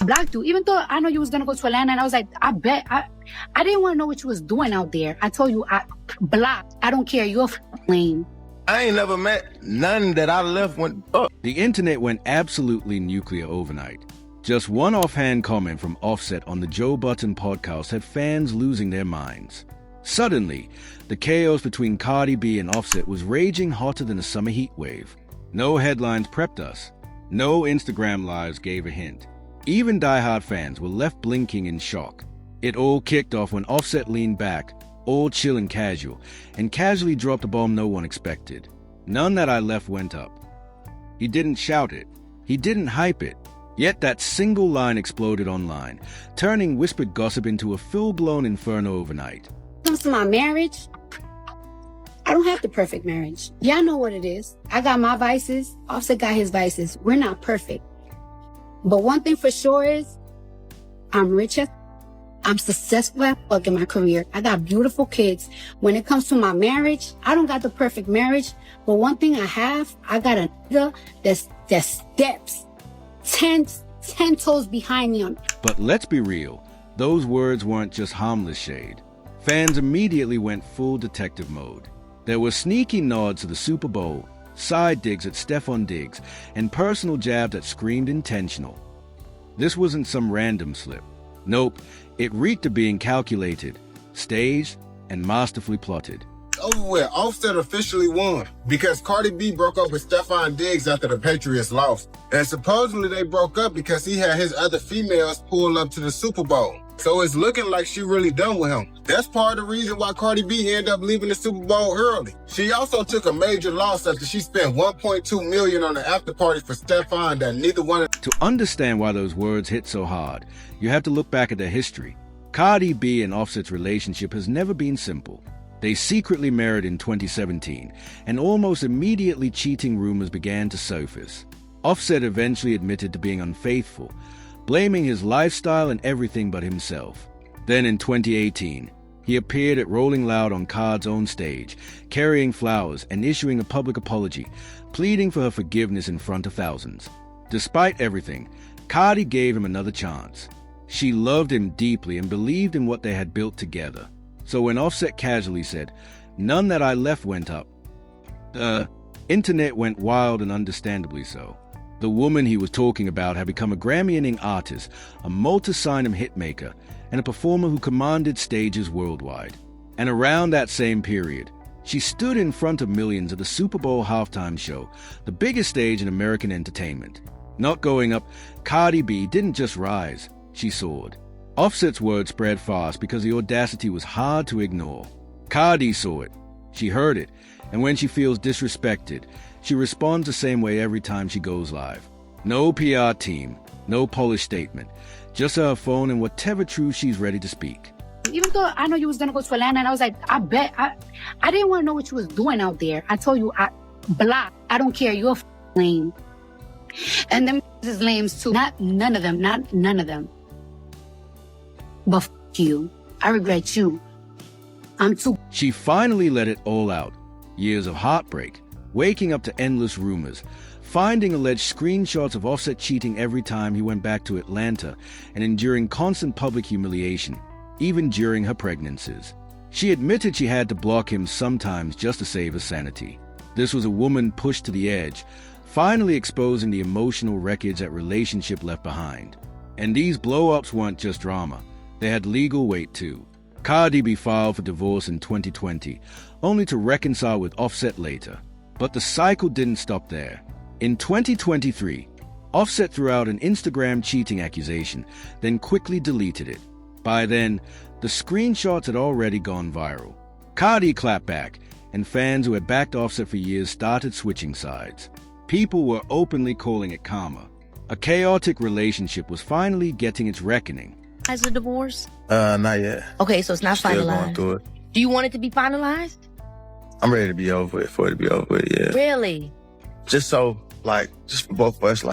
blocked you. Even though I know you was going to go to Atlanta, and I was like, I didn't want to know what you was doing out there. I told you, I blocked. I don't care. You're lame. I ain't never met none that I left went up. The internet went absolutely nuclear overnight. Just one offhand comment from Offset on the Joe Budden podcast had fans losing their minds. Suddenly, the chaos between Cardi B and Offset was raging hotter than a summer heat wave. No headlines prepped us. No Instagram lives gave a hint. Even diehard fans were left blinking in shock. It all kicked off when Offset leaned back, all chill and casually dropped a bomb no one expected. None that I left went up. He didn't shout it. He didn't hype it. Yet that single line exploded online, turning whispered gossip into a full-blown inferno overnight. Comes to my marriage, I don't have the perfect marriage. Y'all know what it is. I got my vices. Offset got his vices. We're not perfect. But one thing for sure is I'm richer. I'm successful at fuck in my career. I got beautiful kids. When it comes to my marriage, I don't got the perfect marriage. But one thing I have, I got a nigga that steps 10 toes behind me. But let's be real. Those words weren't just harmless shade. Fans immediately went full detective mode. There were sneaky nods to the Super Bowl, side digs at Stefon digs, and personal jabs that screamed intentional. This wasn't some random slip. Nope, it reeked of being calculated, staged, and masterfully plotted. Over with. Offset officially won because Cardi B broke up with Stefon Diggs after the Patriots lost. And supposedly they broke up because he had his other females pull up to the Super Bowl. So it's looking like she really done with him. That's part of the reason why Cardi B ended up leaving the Super Bowl early. She also took a major loss after she spent $1.2 million on the after party for Stefon that neither one of... To understand why those words hit so hard, you have to look back at their history. Cardi B and Offset's relationship has never been simple. They secretly married in 2017, and almost immediately cheating rumors began to surface. Offset eventually admitted to being unfaithful, blaming his lifestyle and everything but himself. Then in 2018, he appeared at Rolling Loud on Card's own stage, carrying flowers and issuing a public apology, pleading for her forgiveness in front of thousands. Despite everything, Cardi gave him another chance. She loved him deeply and believed in what they had built together. So when Offset casually said, "None that I left went up," the internet went wild, and understandably so. The woman he was talking about had become a Grammy-winning artist, a multi-signum hitmaker, and a performer who commanded stages worldwide. And around that same period, she stood in front of millions at the Super Bowl halftime show, the biggest stage in American entertainment. Not going up, Cardi B didn't just rise, she soared. Offset's word spread fast because the audacity was hard to ignore. Cardi saw it. She heard it. And when she feels disrespected, she responds the same way every time she goes live. No PR team, no polished statement, just her phone and whatever truth she's ready to speak. Even though I know you was going to go to Atlanta, and I was like, I didn't want to know what you was doing out there. I told you, I blocked. I don't care. You're lame. And them is lames too. Not none of them. But you. I regret you. I'm too... She finally let it all out. Years of heartbreak, waking up to endless rumors, finding alleged screenshots of Offset cheating every time he went back to Atlanta, and enduring constant public humiliation, even during her pregnancies. She admitted she had to block him sometimes just to save her sanity. This was a woman pushed to the edge, finally exposing the emotional wreckage that relationship left behind. And these blow-ups weren't just drama. They had legal weight too. Cardi B filed for divorce in 2020, only to reconcile with Offset later. But the cycle didn't stop there. In 2023, Offset threw out an Instagram cheating accusation, then quickly deleted it. By then, the screenshots had already gone viral. Cardi clapped back, and fans who had backed Offset for years started switching sides. People were openly calling it karma. A chaotic relationship was finally getting its reckoning. Is a divorce? Not yet. Okay, so it's not Still finalized. going through it. Do you want it to be finalized? I'm ready to be over it, for it to be over it, yeah. Really? Just so, just for both of us,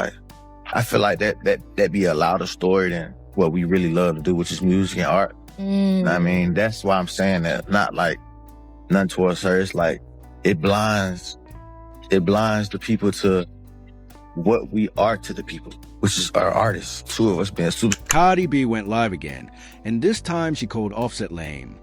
I feel like that be a louder story than what we really love to do, which is music and art. I mean, that's why I'm saying that. Not nothing towards her. It's it blinds the people to what we are to the people, which is our artists. Two of us being super. Cardi B went live again, and this time she called Offset lame.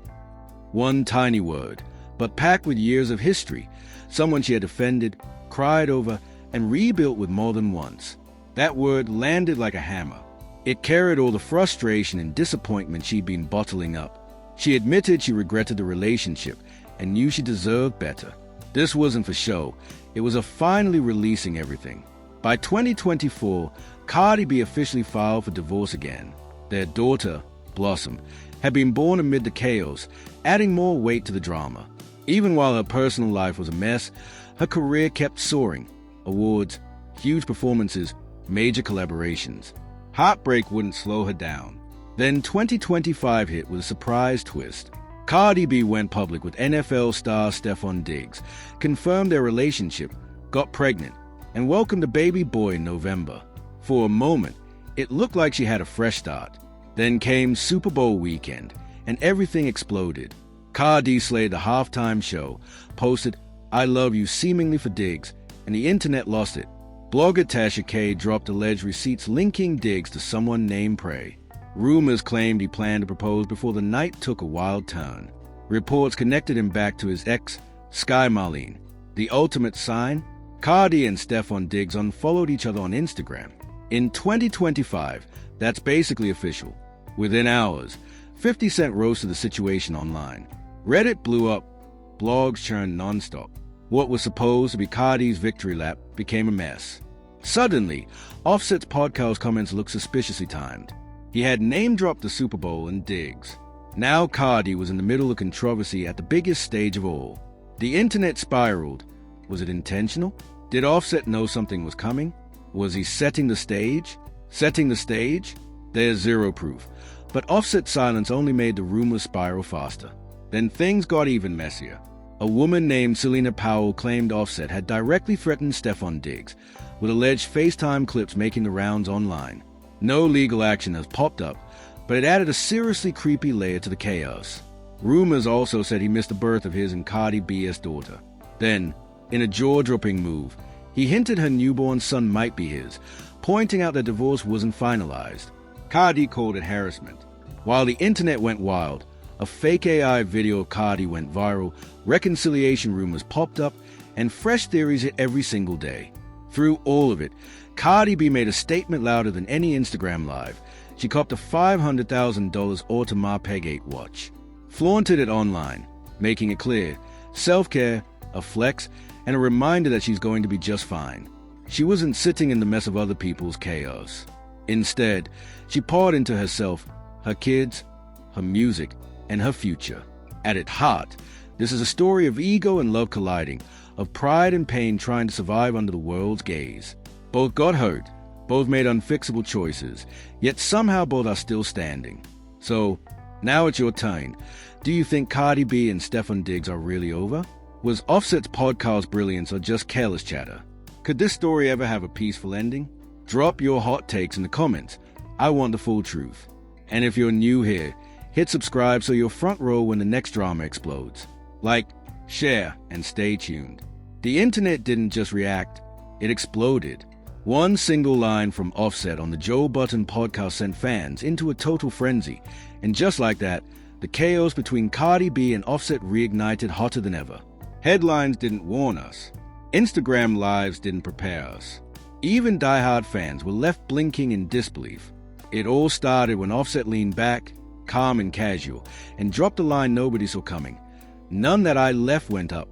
One tiny word, but packed with years of history, someone she had offended, cried over, and rebuilt with more than once. That word landed like a hammer. It carried all the frustration and disappointment she'd been bottling up. She admitted she regretted the relationship and knew she deserved better. This wasn't for show. It was a finally releasing everything. By 2024, Cardi B officially filed for divorce again. Their daughter, Blossom, had been born amid the chaos, adding more weight to the drama. Even while her personal life was a mess, her career kept soaring. Awards, huge performances, major collaborations. Heartbreak wouldn't slow her down. Then 2025 hit with a surprise twist. Cardi B went public with NFL star Stefon Diggs, confirmed their relationship, got pregnant, and welcomed a baby boy in November. For a moment, it looked like she had a fresh start. Then came Super Bowl weekend, and everything exploded. Cardi slayed the halftime show, posted, "I love you" seemingly for Diggs, and the internet lost it. Blogger Tasha K dropped alleged receipts linking Diggs to someone named Prey. Rumors claimed he planned to propose before the night took a wild turn. Reports connected him back to his ex, Sky Marlene. The ultimate sign? Cardi and Stefon Diggs unfollowed each other on Instagram. In 2025, that's basically official. Within hours, 50 Cent roasted the situation online. Reddit blew up. Blogs churned nonstop. What was supposed to be Cardi's victory lap became a mess. Suddenly, Offset's podcast comments looked suspiciously timed. He had name-dropped the Super Bowl and Diggs. Now Cardi was in the middle of controversy at the biggest stage of all. The internet spiraled. Was it intentional? Did Offset know something was coming? Was he setting the stage? Setting the stage? There's zero proof. But Offset's silence only made the rumors spiral faster. Then things got even messier. A woman named Selena Powell claimed Offset had directly threatened Stefon Diggs, with alleged FaceTime clips making the rounds online. No legal action has popped up, but it added a seriously creepy layer to the chaos. Rumors also said he missed the birth of his and Cardi B's daughter. Then, in a jaw-dropping move, he hinted her newborn son might be his, pointing out that divorce wasn't finalized. Cardi called it harassment. While the internet went wild, a fake AI video of Cardi went viral, reconciliation rumors popped up, and fresh theories hit every single day. Through all of it, Cardi B made a statement louder than any Instagram live. She copped a $500,000 Audemars Piguet watch, flaunted it online, making it clear, self-care, a flex, and a reminder that she's going to be just fine. She wasn't sitting in the mess of other people's chaos. Instead, she poured into herself, her kids, her music, and her future. At its heart, this is a story of ego and love colliding, of pride and pain trying to survive under the world's gaze. Both got hurt, both made unfixable choices, yet somehow both are still standing. So, now it's your turn. Do you think Cardi B and Stefon Diggs are really over? Was Offset's podcast brilliance or just careless chatter? Could this story ever have a peaceful ending? Drop your hot takes in the comments. I want the full truth. And if you're new here, hit subscribe so you're front row when the next drama explodes. Like, share, and stay tuned. The internet didn't just react, it exploded. One single line from Offset on the Joe Budden podcast sent fans into a total frenzy. And just like that, the chaos between Cardi B and Offset reignited hotter than ever. Headlines didn't warn us. Instagram lives didn't prepare us. Even diehard fans were left blinking in disbelief. It all started when Offset leaned back, calm and casual, and dropped a line nobody saw coming. None that I left went up.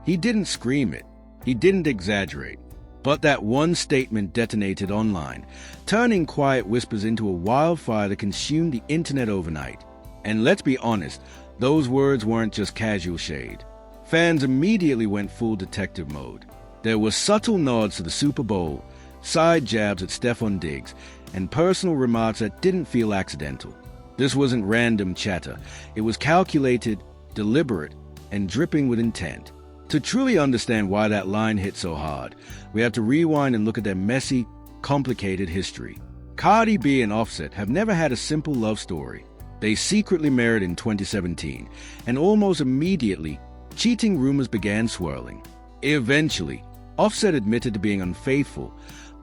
He didn't scream it. He didn't exaggerate. But that one statement detonated online, turning quiet whispers into a wildfire that consumed the internet overnight. And let's be honest, those words weren't just casual shade. Fans immediately went full detective mode. There were subtle nods to the Super Bowl, side jabs at Stefon Diggs, and personal remarks that didn't feel accidental. This wasn't random chatter. It was calculated, deliberate, and dripping with intent. To truly understand why that line hit so hard, we have to rewind and look at their messy, complicated history. Cardi B and Offset have never had a simple love story. They secretly married in 2017, and almost immediately, cheating rumors began swirling. Eventually, Offset admitted to being unfaithful,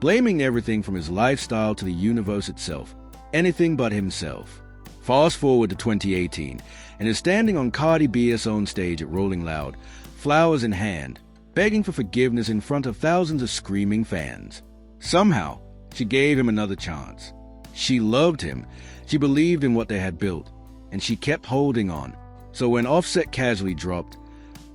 blaming everything from his lifestyle to the universe itself, anything but himself. Fast forward to 2018, and is standing on Cardi B's own stage at Rolling Loud, flowers in hand, begging for forgiveness in front of thousands of screaming fans. Somehow, she gave him another chance. She loved him, she believed in what they had built, and she kept holding on. So when Offset casually dropped,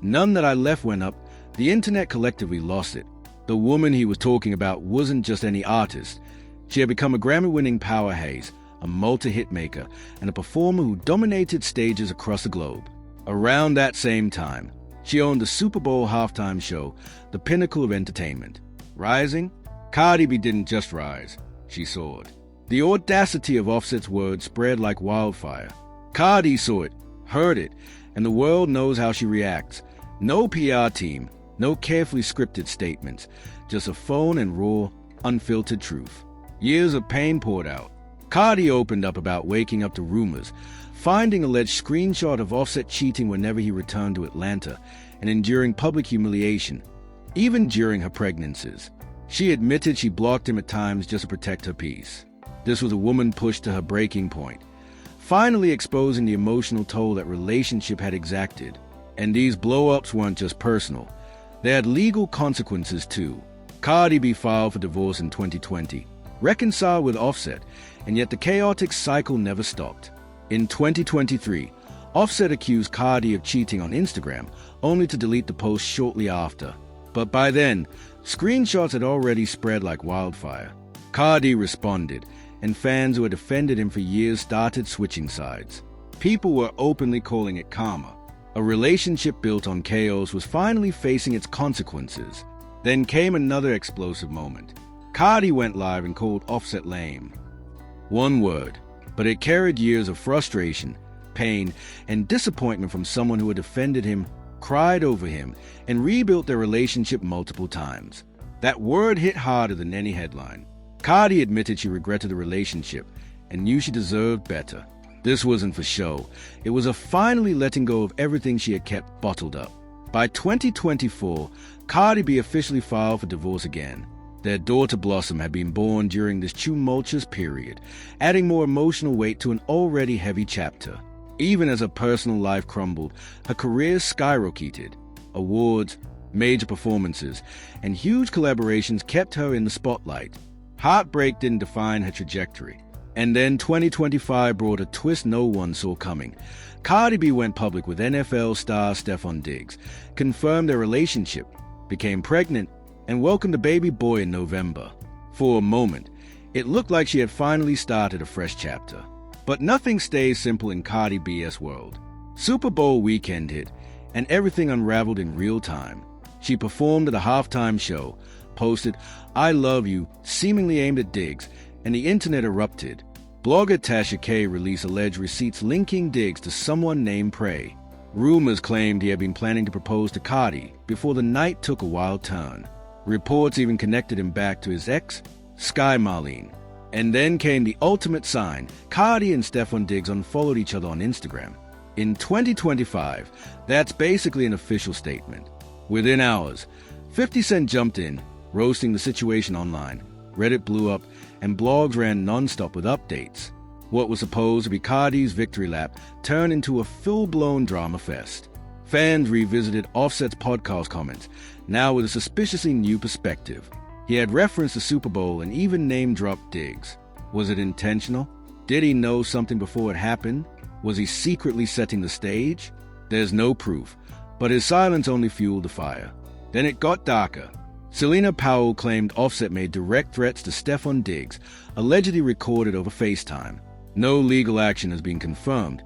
"None That I Left" went up, the internet collectively lost it. The woman he was talking about wasn't just any artist. She had become a Grammy-winning powerhouse, a multi-hit maker, and a performer who dominated stages across the globe. Around that same time, she owned the Super Bowl halftime show, the pinnacle of entertainment. Rising, Cardi B didn't just rise, she soared. The audacity of Offset's words spread like wildfire. Cardi saw it, heard it, and the world knows how she reacts. No PR team, no carefully scripted statements, just a phone and raw, unfiltered truth. Years of pain poured out. Cardi opened up about waking up to rumors, finding alleged screenshot of Offset cheating whenever he returned to Atlanta, and enduring public humiliation, even during her pregnancies. She admitted she blocked him at times just to protect her peace. This was a woman pushed to her breaking point, finally exposing the emotional toll that relationship had exacted. And these blow-ups weren't just personal. They had legal consequences too. Cardi B filed for divorce in 2020, reconciled with Offset, and yet the chaotic cycle never stopped. In 2023, Offset accused Cardi of cheating on Instagram, only to delete the post shortly after. But by then, screenshots had already spread like wildfire. Cardi responded, and fans who had defended him for years started switching sides. People were openly calling it karma. A relationship built on chaos was finally facing its consequences. Then came another explosive moment. Cardi went live and called Offset lame. One word, but it carried years of frustration, pain, and disappointment from someone who had defended him, cried over him, and rebuilt their relationship multiple times. That word hit harder than any headline. Cardi admitted she regretted the relationship and knew she deserved better. This wasn't for show. It was a finally letting go of everything she had kept bottled up. By 2024, Cardi B officially filed for divorce again. Their daughter Blossom had been born during this tumultuous period, adding more emotional weight to an already heavy chapter. Even as her personal life crumbled, her career skyrocketed. Awards, major performances, and huge collaborations kept her in the spotlight. Heartbreak didn't define her trajectory. And then 2025 brought a twist no one saw coming. Cardi B went public with NFL star Stefon Diggs, confirmed their relationship, became pregnant, and welcomed a baby boy in November. For a moment, it looked like she had finally started a fresh chapter. But nothing stays simple in Cardi B's world. Super Bowl weekend hit, and everything unraveled in real time. She performed at a halftime show, posted, "I love you," seemingly aimed at Diggs, and the internet erupted. Blogger Tasha K released alleged receipts linking Diggs to someone named Prey. Rumors claimed he had been planning to propose to Cardi before the night took a wild turn. Reports even connected him back to his ex, Sky Marlene. And then came the ultimate sign. Cardi and Stefon Diggs unfollowed each other on Instagram. In 2025, that's basically an official statement. Within hours, 50 Cent jumped in, roasting the situation online. Reddit blew up, and blogs ran non-stop with updates. What was supposed to be Cardi's victory lap turned into a full-blown drama fest. Fans revisited Offset's podcast comments, now with a suspiciously new perspective. He had referenced the Super Bowl and even name-dropped Diggs. Was it intentional? Did he know something before it happened? Was he secretly setting the stage? There's no proof, but his silence only fueled the fire. Then it got darker. Selena Powell claimed Offset made direct threats to Stefon Diggs, allegedly recorded over FaceTime. No legal action has been confirmed,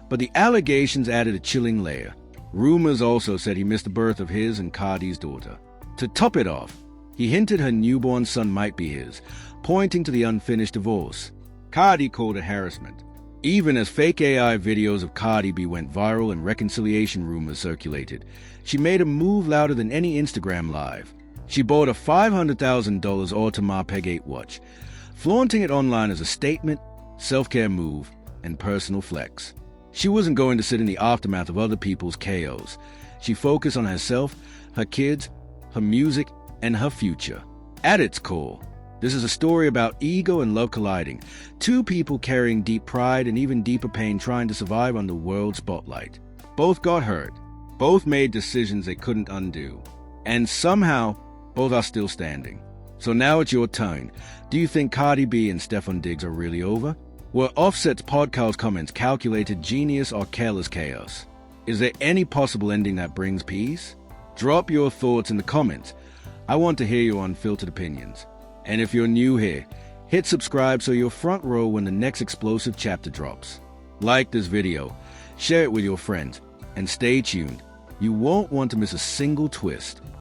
but the allegations added a chilling layer. Rumors also said he missed the birth of his and Cardi's daughter. To top it off, he hinted her newborn son might be his, pointing to the unfinished divorce. Cardi called it harassment. Even as fake AI videos of Cardi B went viral and reconciliation rumors circulated, she made a move louder than any Instagram live. She bought a $500,000 Audemars Piguet watch, flaunting it online as a statement, self-care move, and personal flex. She wasn't going to sit in the aftermath of other people's chaos. She focused on herself, her kids, her music, and her future. At its core, this is a story about ego and love colliding, two people carrying deep pride and even deeper pain trying to survive on the world spotlight. Both got hurt, both made decisions they couldn't undo, and somehow, both are still standing. So now it's your turn. Do you think Cardi B and Stefon Diggs are really over? Were Offset's podcast comments calculated genius or careless chaos? Is there any possible ending that brings peace? Drop your thoughts in the comments. I want to hear your unfiltered opinions. And if you're new here, hit subscribe so you're front row when the next explosive chapter drops. Like this video, share it with your friends, and stay tuned. You won't want to miss a single twist.